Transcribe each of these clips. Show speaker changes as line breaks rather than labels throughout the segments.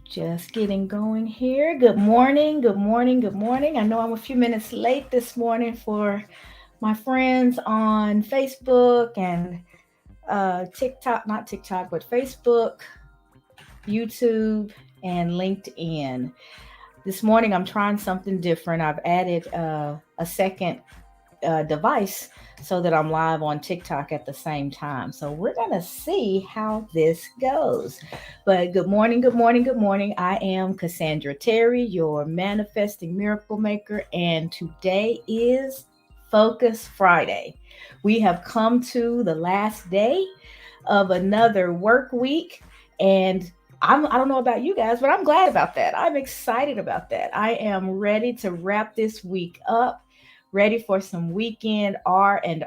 Just getting going here. Good morning, good morning, good morning. I know I'm a few minutes late this morning for my friends on Facebook and TikTok, not TikTok, but Facebook, YouTube, and LinkedIn. This morning I'm trying something different. I've added a second device so that I'm live on TikTok at the same time. So we're going to see how this goes. But good morning, good morning, good morning. I am Cassandra Terry, your manifesting miracle maker, and today is Focus Friday. We have come to the last day of another work week, and I don't know about you guys, but I'm glad about that. I'm excited about that. I am ready to wrap this week up, ready for some weekend R and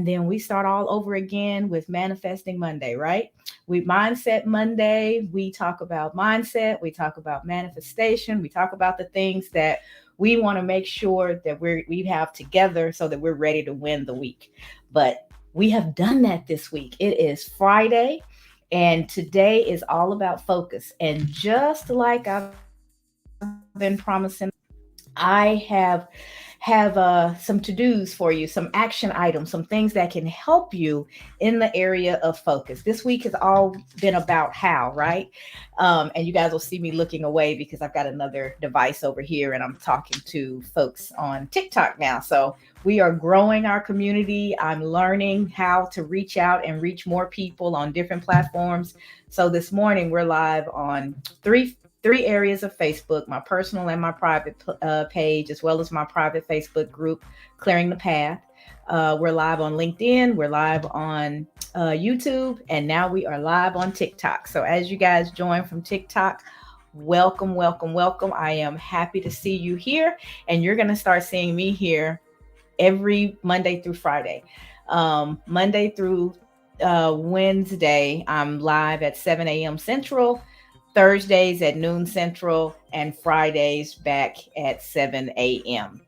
then we start all over again with Manifesting Monday, right? We Mindset Monday, we talk about mindset, we talk about manifestation, we talk about the things that we want to make sure that we have together so that we're ready to win the week. But we have done that this week. It is Friday, and today is all about focus. And just like I've been promising, I have some to-dos for you, some action items, some things that can help you in the area of focus. This week has all been about how, right? And you guys will see me looking away because I've got another device over here and I'm talking to folks on TikTok now. So we are growing our community. I'm learning how to reach out and reach more people on different platforms. So this morning we're live on three areas of Facebook: my personal and my private page, as well as my private Facebook group, Clearing the Path. We're live on LinkedIn, we're live on YouTube, and now we are live on TikTok. So as you guys join from TikTok, welcome, welcome, welcome. I am happy to see you here, and you're going to start seeing me here every Monday through Friday. Monday through Wednesday, I'm live at 7 a.m. Central. Thursdays at noon Central, and Fridays back at 7 a.m.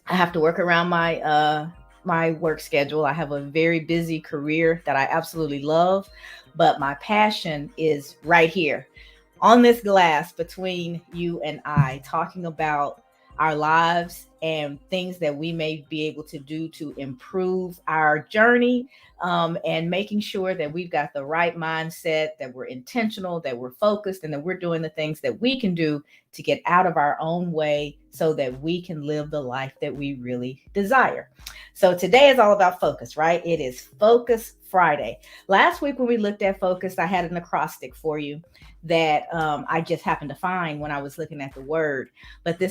I have to work around my work schedule. I have a very busy career that I absolutely love, but my passion is right here on this glass between you and I, talking about our lives and things that we may be able to do to improve our journey, and making sure that we've got the right mindset, that we're intentional, that we're focused, and that we're doing the things that we can do to get out of our own way so that we can live the life that we really desire. So today is all about focus, right? It is Focus Friday. Last week when we looked at focus, I had an acrostic for you that I just happened to find when I was looking at the word. But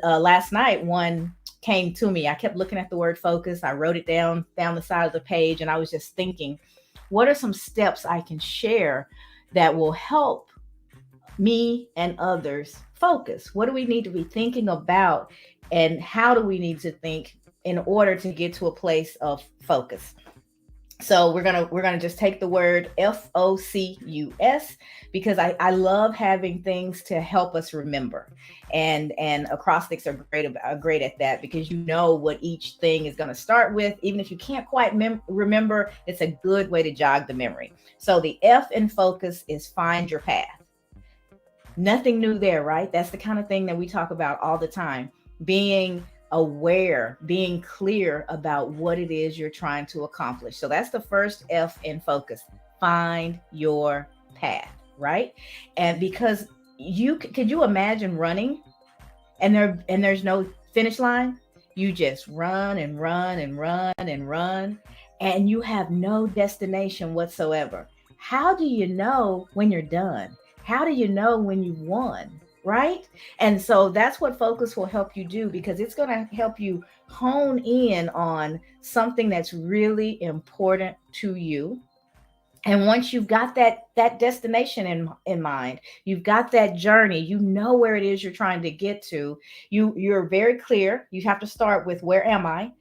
last night, one came to me. I kept looking at the word focus. I wrote it down the side of the page, and I was just thinking, what are some steps I can share that will help me and others focus? What do we need to be thinking about, and how do we need to think in order to get to a place of focus? So we're gonna just take the word focus, because I love having things to help us remember, and acrostics are great at that, because you know what each thing is going to start with. Even if you can't quite remember, it's a good way to jog the memory. So the F in focus is find your path. Nothing new there, right? That's the kind of thing that we talk about all the time. Being aware, being clear about what it is you're trying to accomplish. So that's the first F in focus. Find your path, right? And because you could you imagine running and there's no finish line? You just run and run and run and run, and you have no destination whatsoever. How do you know when you're done? How do you know when you've won? Right? And so that's what focus will help you do, because it's going to help you hone in on something that's really important to you. And once you've got that destination in mind, you've got that journey, you know where it is you're trying to get to. You're very clear. You have to start with, where am I?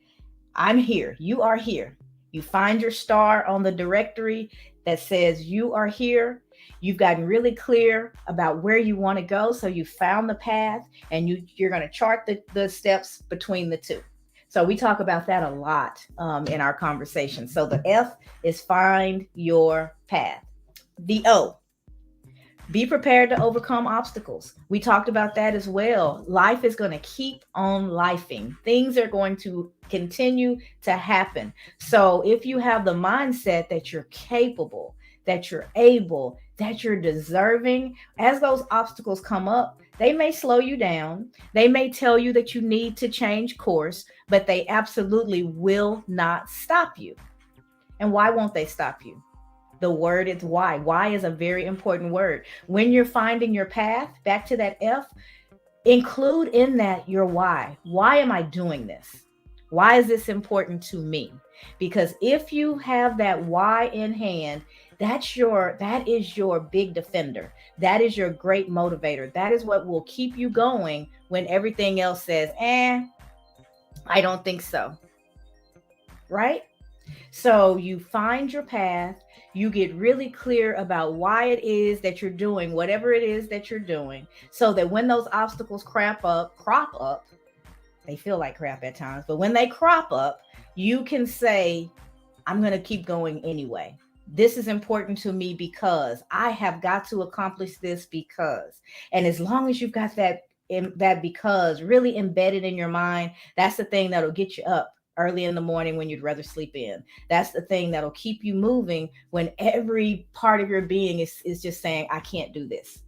I'm here. You are here. You find your star on the directory that says you are here. You've gotten really clear about where you want to go. So you found the path, and you're going to chart the steps between the two. So we talk about that a lot in our conversation. So the F is find your path. The O, Be prepared to overcome obstacles. We talked about that as well. Life is going to keep on lifing. Things are going to continue to happen. So if you have the mindset that you're capable, that you're able, that you're deserving, as those obstacles come up, they may slow you down. They may tell you that you need to change course, but they absolutely will not stop you. And why won't they stop you? The word is why. Why is a very important word. When you're finding your path, back to that F, include in that your why. Why am I doing this? Why is this important to me? Because if you have that why in hand, that is your big defender. That is your great motivator. That is what will keep you going when everything else says, I don't think so. Right? So you find your path, you get really clear about why it is that you're doing whatever it is that you're doing, so that when those obstacles crop up, they feel like crap at times, but when they crop up, you can say, I'm going to keep going anyway. This is important to me because I have got to accomplish this because. And as long as you've got that because really embedded in your mind, that's the thing that'll get you up early in the morning when you'd rather sleep in. That's the thing that'll keep you moving when every part of your being is just saying, I can't do this.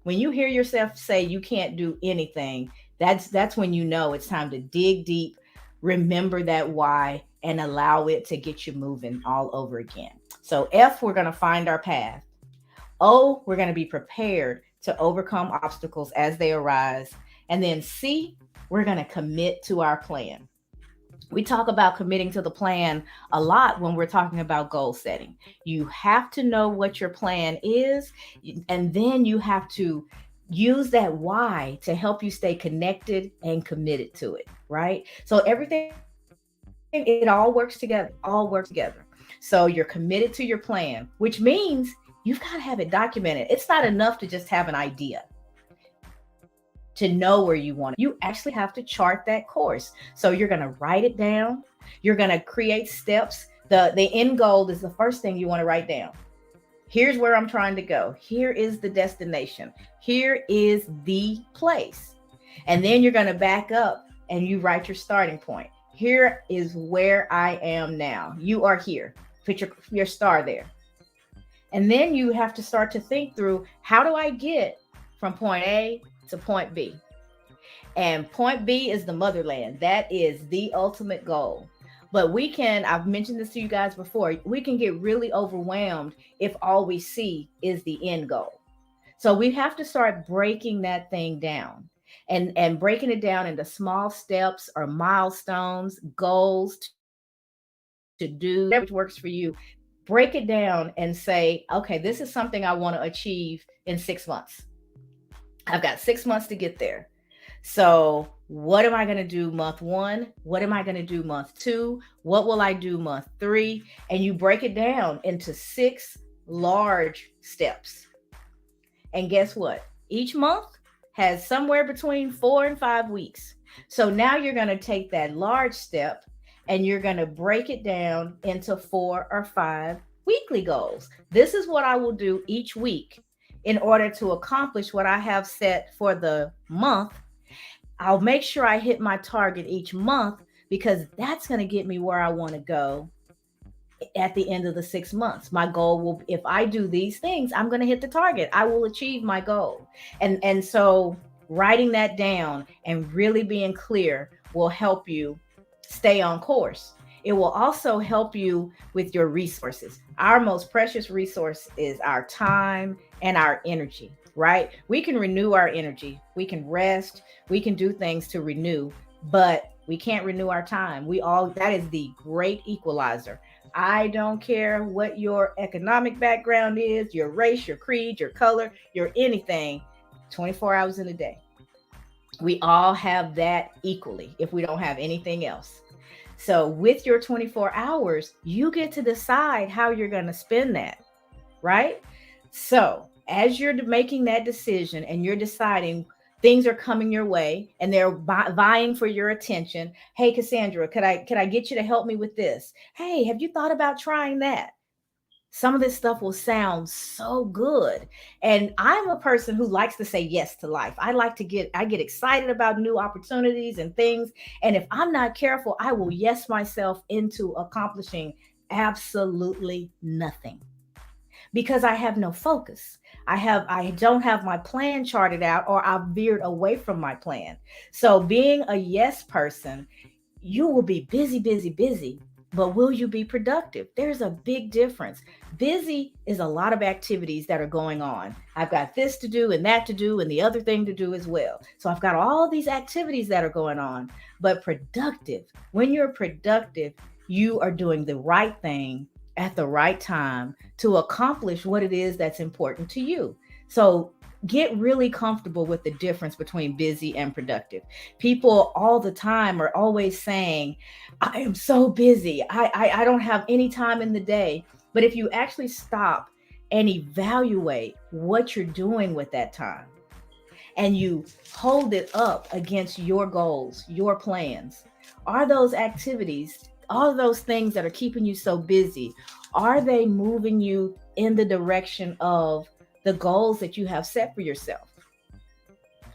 When you hear yourself say you can't do anything, that's when you know it's time to dig deep, remember that why, and allow it to get you moving all over again. So F, we're going to find our path. O, we're going to be prepared to overcome obstacles as they arise. And then C, we're going to commit to our plan. We talk about committing to the plan a lot when we're talking about goal setting. You have to know what your plan is, and then you have to use that why to help you stay connected and committed to it, right? So everything, it all works together, all works together. So you're committed to your plan, which means you've got to have it documented. It's not enough to just have an idea to know where you want to go. You actually have to chart that course. So you're going to write it down. You're going to create steps. The end goal is the first thing you want to write down. Here's where I'm trying to go. Here is the destination. Here is the place. And then you're going to back up and you write your starting point. Here is where I am now. You are here. Put your star there. And then you have to start to think through, how do I get from point A to point B? And point B is the motherland. That is the ultimate goal. But I've mentioned this to you guys before, we can get really overwhelmed if all we see is the end goal. So we have to start breaking that thing down and breaking it down into small steps or milestones, goals to do, whatever works for you. Break it down and say, okay, this is something I want to achieve in 6 months. I've got 6 months to get there. So, what am I going to do month one? What am I going to do month two? What will I do month three? And you break it down into 6 large steps. And guess what? Each month has somewhere between 4 and 5 weeks. So now you're going to take that large step and you're going to break it down into 4 or 5 weekly goals. This is what I will do each week in order to accomplish what I have set for the month. I'll make sure I hit my target each month because that's going to get me where I want to go at the end of the 6 months. My goal will, if I do these things, I'm going to hit the target. I will achieve my goal. And so writing that down and really being clear will help you stay on course. It will also help you with your resources. Our most precious resource is our time and our energy, right? We can renew our energy. We can rest. We can do things to renew, but we can't renew our time. That is the great equalizer. I don't care what your economic background is, your race, your creed, your color, your anything, 24 hours in a day. We all have that equally if we don't have anything else. So with your 24 hours, you get to decide how you're going to spend that, right? So as you're making that decision and you're deciding, things are coming your way and they're vying for your attention. Hey, Cassandra, could I get you to help me with this? Hey, have you thought about trying that? Some of this stuff will sound so good. And I'm a person who likes to say yes to life. I get excited about new opportunities and things. And if I'm not careful, I will yes myself into accomplishing absolutely nothing because I have no focus. I don't have my plan charted out, or I've veered away from my plan. So being a yes person, you will be busy, busy, busy, but will you be productive? There's a big difference. Busy is a lot of activities that are going on. I've got this to do and that to do and the other thing to do as well. So I've got all these activities that are going on, but productive. When you're productive, you are doing the right thing at the right time to accomplish what it is that's important to you. So get really comfortable with the difference between busy and productive. People all the time are always saying, I am so busy. I don't have any time in the day. But if you actually stop and evaluate what you're doing with that time and you hold it up against your goals, your plans, are those activities, all those things that are keeping you so busy, are they moving you in the direction of the goals that you have set for yourself?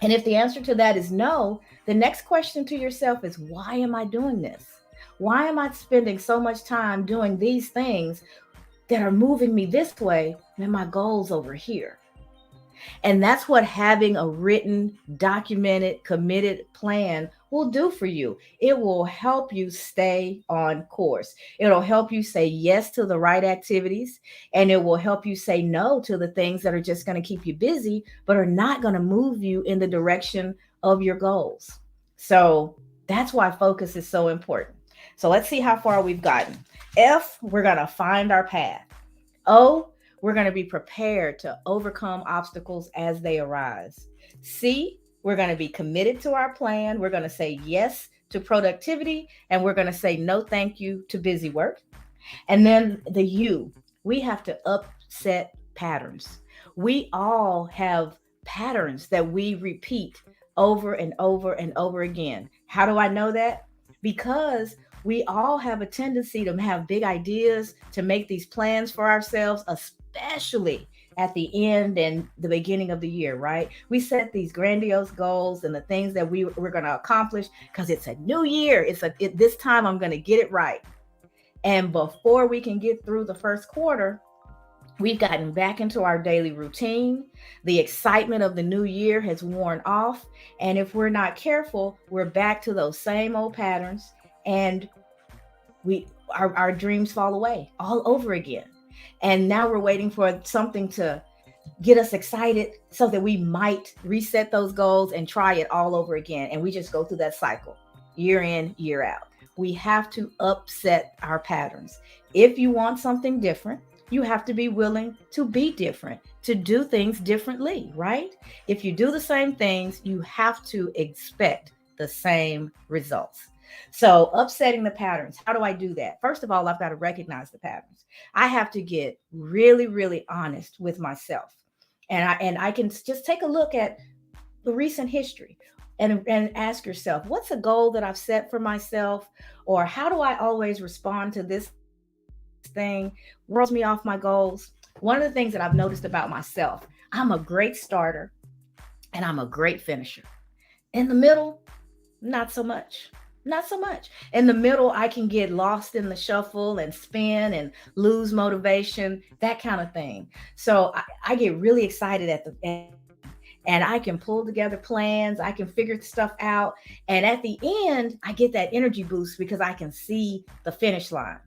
And if the answer to that is no, the next question to yourself is, why am I doing this? Why am I spending so much time doing these things that are moving me this way when my goal's over here? And that's what having a written, documented, committed plan will do for you. It will help you stay on course. It'll help you say yes to the right activities, and it will help you say no to the things that are just going to keep you busy, but are not going to move you in the direction of your goals. So that's why focus is so important. So let's see how far we've gotten. F, we're going to find our path. O, we're going to be prepared to overcome obstacles as they arise. C, we're going to be committed to our plan. We're going to say yes to productivity, and we're going to say no thank you to busy work. And then the U, we have to upset patterns. We all have patterns that we repeat over and over and over again. How do I know that? Because we all have a tendency to have big ideas, to make these plans for ourselves, especially at the end and the beginning of the year, right? We set these grandiose goals and the things that we're going to accomplish because it's a new year. This time I'm going to get it right. And before we can get through the first quarter, we've gotten back into our daily routine. The excitement of the new year has worn off. And if we're not careful, we're back to those same old patterns, and our dreams fall away all over again. And now we're waiting for something to get us excited so that we might reset those goals and try it all over again. And we just go through that cycle year in, year out. We have to upset our patterns. If you want something different, you have to be willing to be different, to do things differently, right? If you do the same things, you have to expect the same results. So, upsetting the patterns, how do I do that? First of all, I've got to recognize the patterns. I have to get really, really honest with myself. And I can just take a look at the recent history and ask yourself, what's a goal that I've set for myself? Or how do I always respond to this thing, rolls me off my goals? One of the things that I've noticed about myself, I'm a great starter and I'm a great finisher. In the middle, not so much. Not so much. In the middle, I can get lost in the shuffle and spin and lose motivation, that kind of thing. So I get really excited at the end, and I can pull together plans. I can figure stuff out. And at the end, I get that energy boost because I can see the finish line.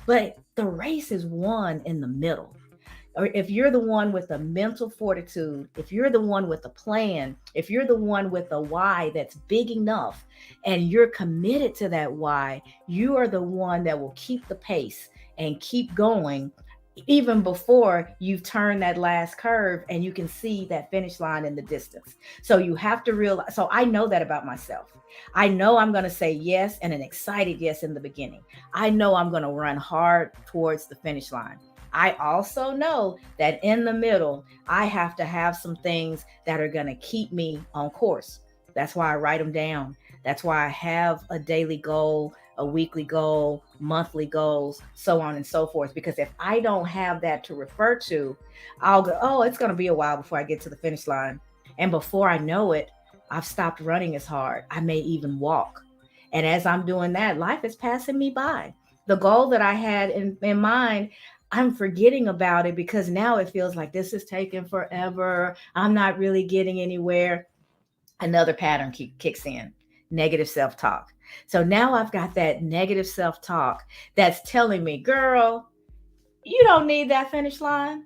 But the race is won in the middle. Or if you're the one with the mental fortitude, if you're the one with a plan, if you're the one with a why that's big enough and you're committed to that why, you are the one that will keep the pace and keep going even before you've turned that last curve and you can see that finish line in the distance. So you have to realize, so I know that about myself. I know I'm going to say yes, and an excited yes in the beginning. I know I'm going to run hard towards the finish line. I also know that in the middle, I have to have some things that are going to keep me on course. That's why I write them down. That's why I have a daily goal a weekly goal, monthly goals, so on and so forth. Because if I don't have that to refer to, I'll go, oh, it's going to be a while before I get to the finish line. And before I know it, I've stopped running as hard. I may even walk. And as I'm doing that, life is passing me by. The goal that I had in mind, I'm forgetting about it because now it feels like this is taking forever. I'm not really getting anywhere. Another pattern kicks in, negative self talk. So now I've got that negative self talk that's telling me, girl, you don't need that finish line.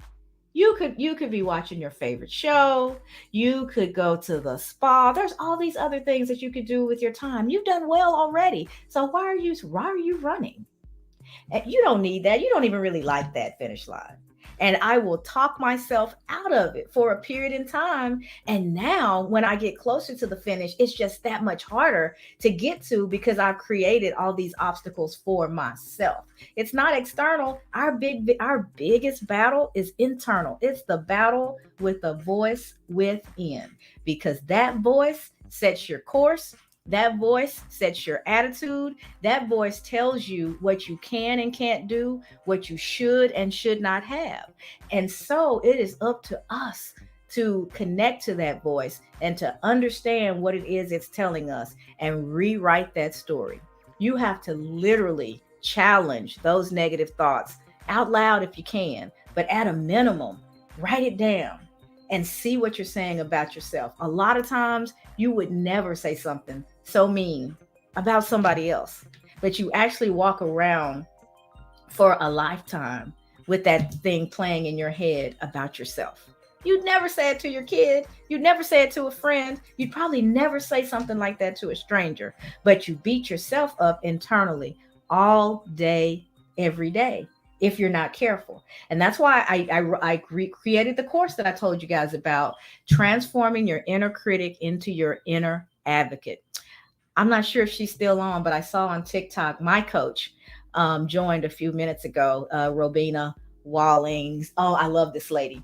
You could be watching your favorite show. You could go to the spa. There's all these other things that you could do with your time. You've done well already. So why are you running? And you don't need that. You don't even really like that finish line. And I will talk myself out of it for a period in time. And now, when I get closer to the finish, it's just that much harder to get to because I've created all these obstacles for myself. It's not external. Our biggest battle is internal. It's the battle with the voice within, because that voice sets your course. That voice sets your attitude. That voice tells you what you can and can't do, what you should and should not have. And so it is up to us to connect to that voice and to understand what it is it's telling us and rewrite that story. You have to literally challenge those negative thoughts out loud if you can, but at a minimum, write it down and see what you're saying about yourself. A lot of times you would never say something so mean about somebody else, but you actually walk around for a lifetime with that thing playing in your head about yourself. You'd never say it to your kid. You'd never say it to a friend. You'd probably never say something like that to a stranger, but you beat yourself up internally all day, every day, if you're not careful. And that's why I created the course that I told you guys about, transforming your inner critic into your inner advocate. I'm not sure if she's still on, but I saw on TikTok my coach joined a few minutes ago, Robina Wallings. Oh, I love this lady.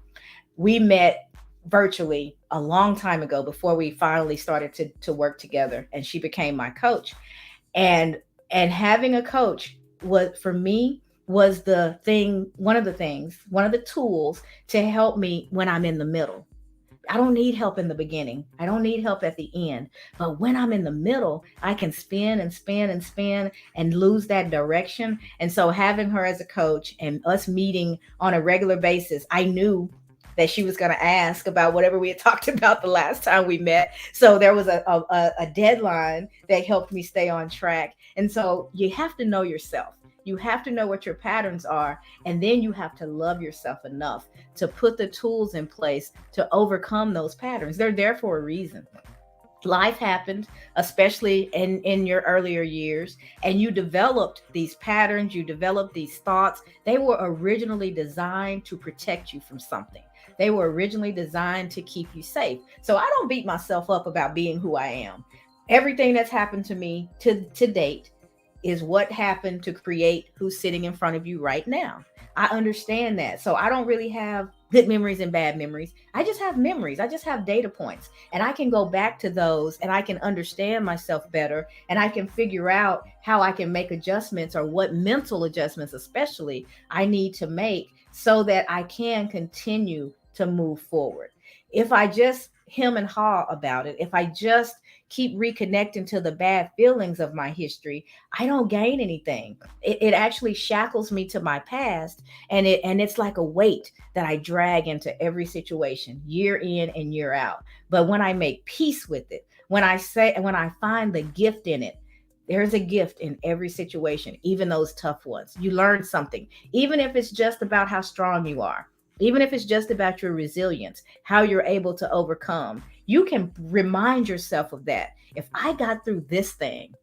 We met virtually a long time ago before we finally started to work together, and she became my coach. And and having a coach was, for me, was the thing, one of the things, one of the tools to help me when I'm in the middle. I don't need help in the beginning. I don't need help at the end. But when I'm in the middle, I can spin and spin and spin and lose that direction. And so having her as a coach and us meeting on a regular basis, I knew that she was going to ask about whatever we had talked about the last time we met. So there was a deadline that helped me stay on track. And so you have to know yourself. You have to know what your patterns are, and then you have to love yourself enough to put the tools in place to overcome those patterns. They're there for a reason. Life happened, especially in your earlier years, and you developed these patterns, you developed these thoughts. They were originally designed to protect you from something. They were originally designed to keep you safe. So I don't beat myself up about being who I am. Everything that's happened to me to date is what happened to create who's sitting in front of you right now. I understand that. So I don't really have good memories and bad memories. I just have memories. I just have data points. And I can go back to those and I can understand myself better, and I can figure out how I can make adjustments, or what mental adjustments, especially, I need to make so that I can continue to move forward. If I just hem and haw about it, if I just keep reconnecting to the bad feelings of my history, I don't gain anything. It actually shackles me to my past, and it's like a weight that I drag into every situation, year in and year out. But when I make peace with it, when I find the gift in it, there's a gift in every situation, even those tough ones. You learn something, even if it's just about how strong you are, even if it's just about your resilience, how you're able to overcome. You can remind yourself of that. If I got through this thing,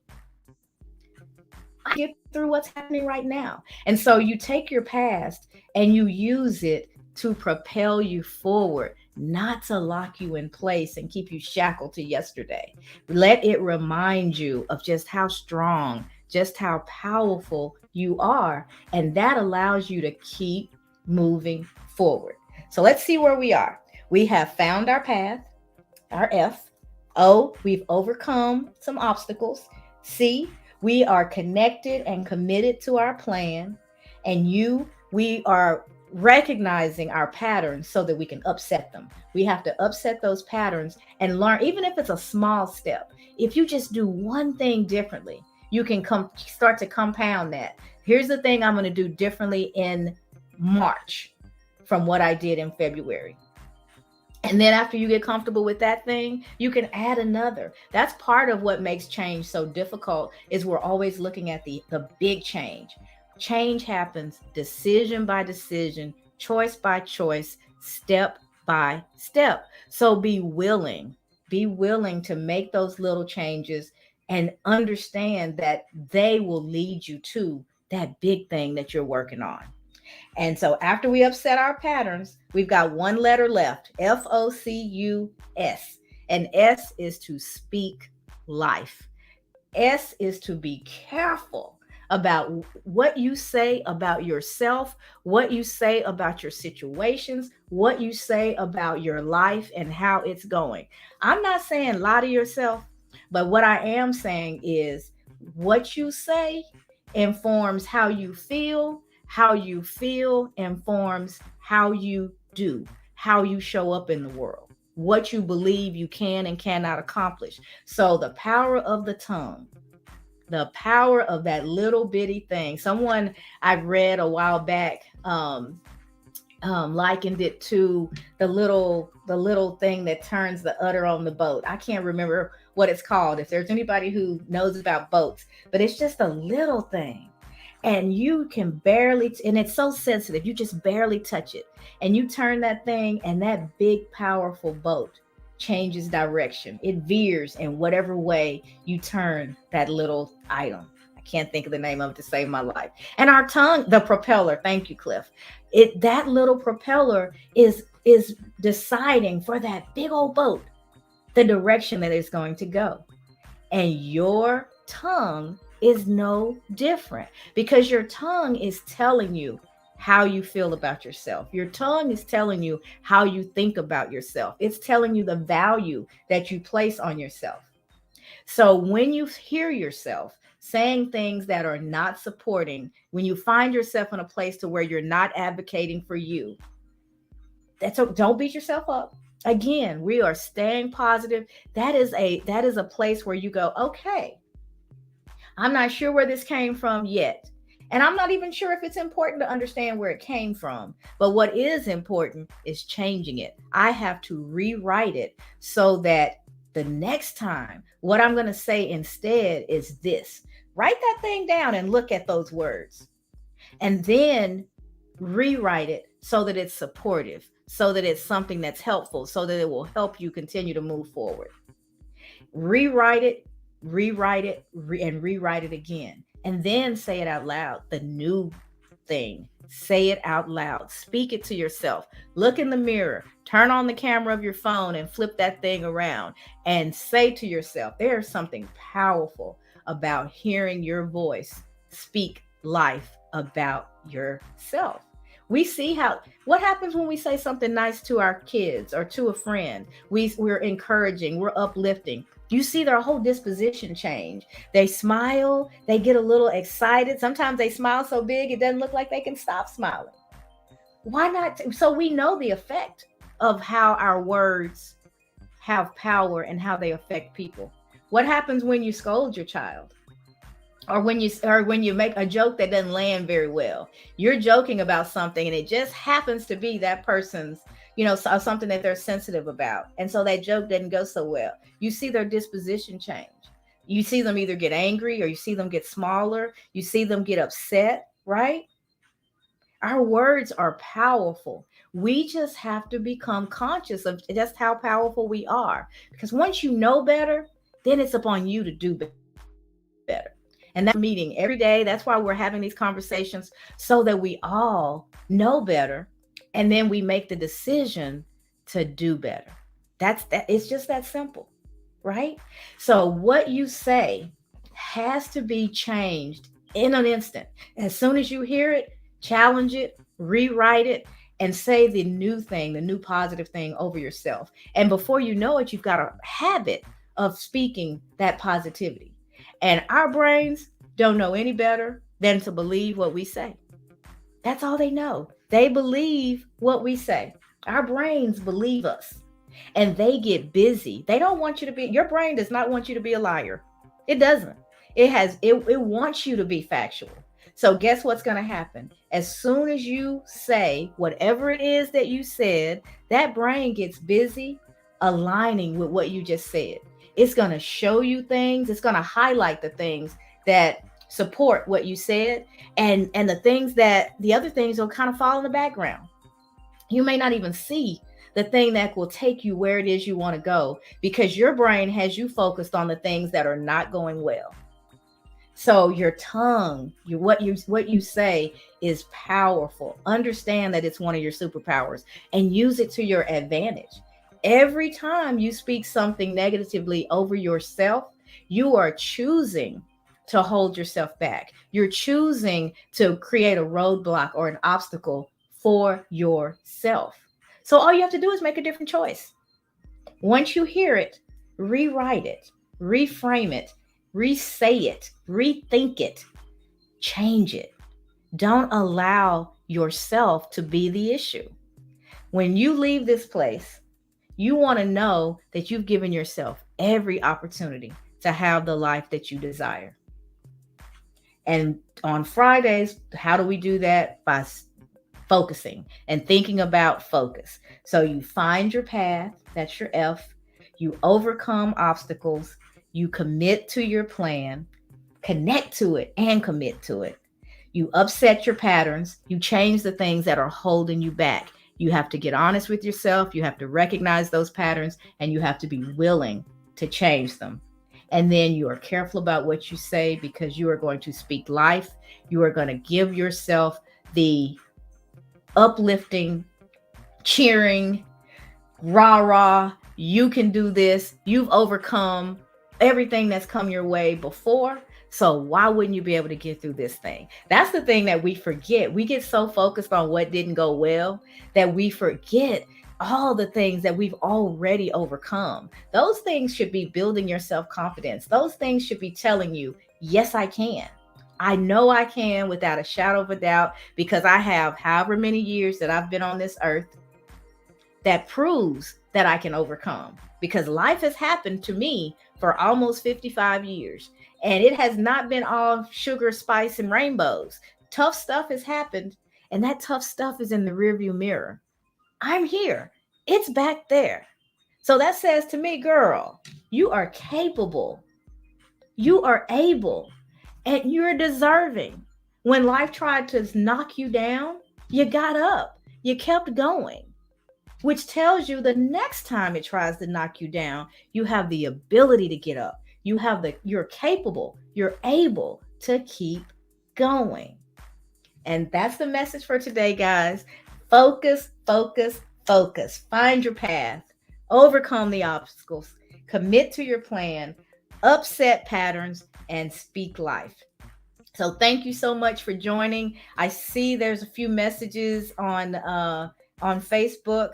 I get through what's happening right now. And so you take your past and you use it to propel you forward, not to lock you in place and keep you shackled to yesterday. Let it remind you of just how strong, just how powerful you are. And that allows you to keep moving forward. So let's see where we are. We have found our path, our F. O, we've overcome some obstacles. C, We are connected and committed to our plan. And we are recognizing our patterns so that we can upset them. We have to upset those patterns and learn, even if it's a small step. If you just do one thing differently, you can start to compound that. Here's the thing I'm going to do differently in March from what I did in February. And then after you get comfortable with that thing, you can add another. That's part of what makes change so difficult, is we're always looking at the big change. Change happens decision by decision, choice by choice, step by step. So be willing to make those little changes and understand that they will lead you to that big thing that you're working on. And so after we upset our patterns, we've got one letter left, Focus. And S is to speak life. S is to be careful about what you say about yourself, what you say about your situations, what you say about your life and how it's going. I'm not saying lie to yourself, but what I am saying is what you say informs how you feel. How you feel informs how you do, how you show up in the world, what you believe you can and cannot accomplish. So the power of the tongue, the power of that little bitty thing. Someone I've read a while back likened it to the little thing that turns the udder on the boat. I can't remember what it's called. If there's anybody who knows about boats, but it's just a little thing. And you can barely, and it's so sensitive, you just barely touch it. And you turn that thing, and that big, powerful boat changes direction. It veers in whatever way you turn that little item. I can't think of the name of it to save my life. And our tongue, the propeller, thank you, Cliff. That little propeller is deciding for that big old boat the direction that it's going to go. And your tongue is no different, because your tongue is telling you how you feel about yourself. Your tongue is telling you how you think about yourself. It's telling you the value that you place on yourself. So when you hear yourself saying things that are not supporting, when you find yourself in a place to where you're not advocating for you, don't beat yourself up. Again, we are staying positive. That is a place where you go, okay, I'm not sure where this came from yet. And I'm not even sure if it's important to understand where it came from. But what is important is changing it. I have to rewrite it so that the next time, what I'm going to say instead is this. Write that thing down and look at those words. And then rewrite it so that it's supportive, so that it's something that's helpful, so that it will help you continue to move forward. Rewrite it, and rewrite it again. And then say it out loud, the new thing. Say it out loud. Speak it to yourself. Look in the mirror. Turn on the camera of your phone and flip that thing around and say to yourself, there's something powerful about hearing your voice speak life about yourself. We see what happens when we say something nice to our kids or to a friend. We're encouraging, we're uplifting. You see their whole disposition change. They smile, they get a little excited. Sometimes they smile so big it doesn't look like they can stop smiling. Why not? So we know the effect of how our words have power and how they affect people. What happens when you scold your child? Or when you make a joke that doesn't land very well? You're joking about something and it just happens to be that person's, something that they're sensitive about. And so that joke didn't go so well. You see their disposition change. You see them either get angry, or you see them get smaller. You see them get upset, right? Our words are powerful. We just have to become conscious of just how powerful we are. Because once you know better, then it's upon you to do better. And that's meeting every day. That's why we're having these conversations, so that we all know better. And then we make the decision to do better. It's just that simple, right? So what you say has to be changed in an instant. As soon as you hear it, challenge it, rewrite it, and say the new thing, the new positive thing over yourself. And before you know it, you've got a habit of speaking that positivity. And our brains don't know any better than to believe what we say. That's all they know. They believe what we say. Our brains believe us and they get busy. They don't want you to be, your brain does not want you to be a liar. It doesn't. It wants you to be factual. So guess what's going to happen? As soon as you say whatever it is that you said, that brain gets busy aligning with what you just said. It's going to show you things. It's going to highlight the things that support what you said, and the other things will kind of fall in the background. You may not even see the thing that will take you where it is you want to go, because your brain has you focused on the things that are not going well. So your tongue, what you say is powerful. Understand that it's one of your superpowers and use it to your advantage. Every time you speak something negatively over yourself, you are choosing to hold yourself back. You're choosing to create a roadblock or an obstacle for yourself. So all you have to do is make a different choice. Once you hear it, rewrite it, reframe it, re-say it, rethink it, change it. Don't allow yourself to be the issue. When you leave this place, you want to know that you've given yourself every opportunity to have the life that you desire. And on Fridays, how do we do that? By focusing and thinking about focus. So you find your path, that's your F. You overcome obstacles. You commit to your plan, connect to it and commit to it. You upset your patterns. You change the things that are holding you back. You have to get honest with yourself. You have to recognize those patterns, and you have to be willing to change them. And then you are careful about what you say, because you are going to speak life. You are going to give yourself the uplifting, cheering, rah, rah, you can do this. You've overcome everything that's come your way before. So why wouldn't you be able to get through this thing? That's the thing that we forget. We get so focused on what didn't go well that we forget all the things that we've already overcome. Those things should be building your self-confidence. Those things should be telling you, yes, I can. I know I can without a shadow of a doubt, because I have however many years that I've been on this earth that proves that I can overcome, because life has happened to me for almost 55 years. And it has not been all sugar, spice, and rainbows. Tough stuff has happened, and that tough stuff is in the rearview mirror. I'm here. It's back there. So that says to me, girl, you are capable. You are able, and you're deserving. When life tried to knock you down, you got up. You kept going, which tells you the next time it tries to knock you down, you have the ability to get up. You're capable, you're able to keep going. And that's the message for today, guys. Focus, focus, focus. Find your path, overcome the obstacles, commit to your plan, upset patterns, and speak life. So thank you so much for joining. I see there's a few messages on Facebook.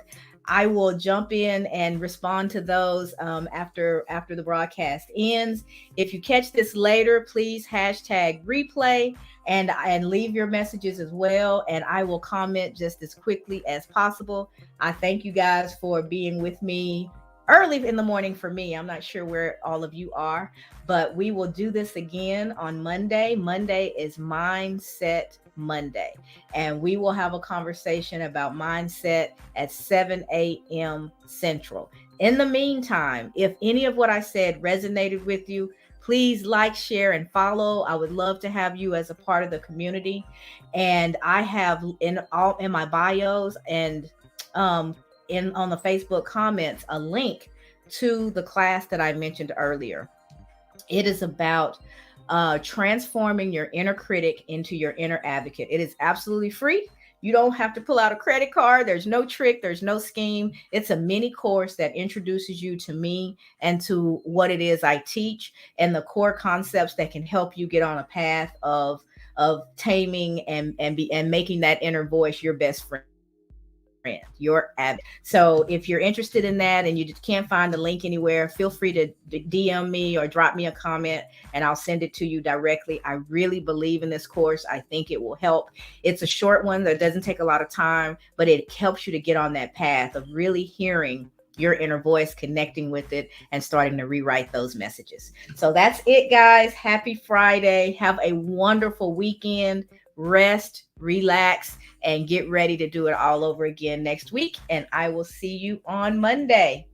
I will jump in and respond to those after the broadcast ends. If you catch this later, please hashtag replay and leave your messages as well, and I will comment just as quickly as possible. I thank you guys for being with me early in the morning for me. I'm not sure where all of you are, but we will do this again on Monday. Monday is Mindset Monday, and we will have a conversation about mindset at 7 a.m. Central. In the meantime, if any of what I said resonated with you, please like, share, and follow. I would love to have you as a part of the community. And I have in my bios and on the Facebook comments a link to the class that I mentioned earlier. It is about transforming your inner critic into your inner advocate. It is absolutely free. You don't have to pull out a credit card. There's no trick. There's no scheme. It's a mini course that introduces you to me and to what it is I teach, and the core concepts that can help you get on a path of taming and making that inner voice your best friend. your advocate. So if you're interested in that and you just can't find the link anywhere, feel free to DM me or drop me a comment and I'll send it to you directly. I really believe in this course. I think it will help. It's a short one that doesn't take a lot of time, but it helps you to get on that path of really hearing your inner voice, connecting with it, and starting to rewrite those messages. So that's it, guys. Happy Friday. Have a wonderful weekend. Rest, relax, and get ready to do it all over again next week. And I will see you on Monday.